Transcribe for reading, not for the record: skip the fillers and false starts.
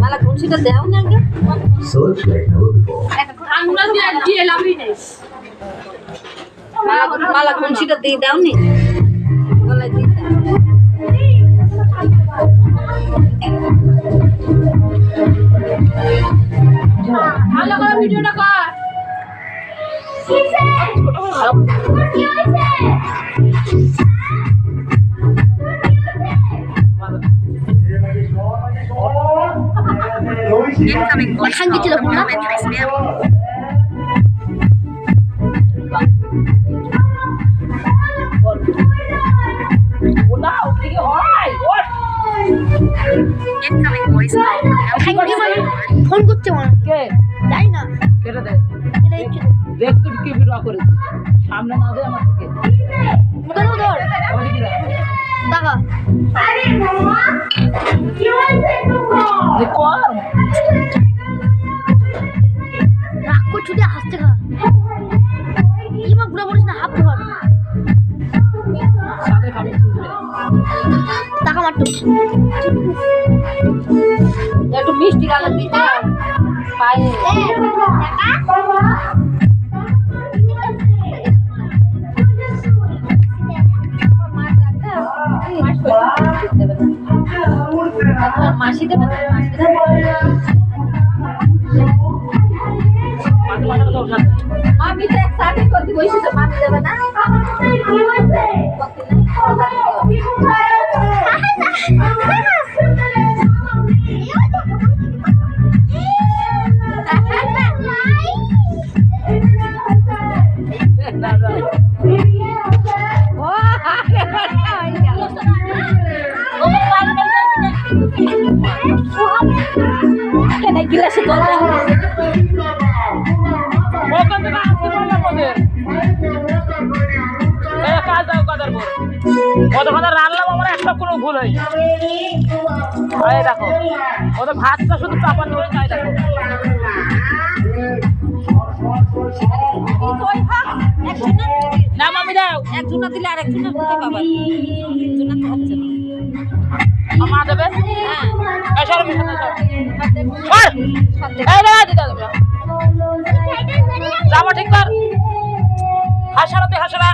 মালা খুশিটা দেও না আগে মালা খুশিটা দিয়ে দাও নি গলায় দিতে ভালো করে ভিডিওটা কর Incoming voice call. Moment to spam. Incoming voice call. Phone করছে মনে কে যাই না কেটে দে এটা একটু দেখ তুই কি ভিডিও করেছিস সামনে না দে আমার থেকে ধর ধর ওদিকে যা। টাকা আরে মামা কি হয়েছে তোমার যে কর রাগ করছু দিয়ে হাসতে খা ইমা পুরো বলিস না হাফ ধর সাথে খাবি তুই টাকা মারতো একটু মিষ্টি গালা দিতে পায়ে মাসি দেবে না মামি তো একসাথে করতে বসে তো মামি দেবে না গিলাসে জল রান্নাম আমার একটা কোনো ভুল হয় দেখো ওদের ভাতটা শুধু চাপানো হয়ে যায় দেখো না মামি দাও একজনা দিলে আর একজনা দিতে পাবা একজনা তো হচ্ছে না মা দেবে হ্যাঁ সর মিশনে সর যাবো ঠিক কর হাসারাতে হাসারা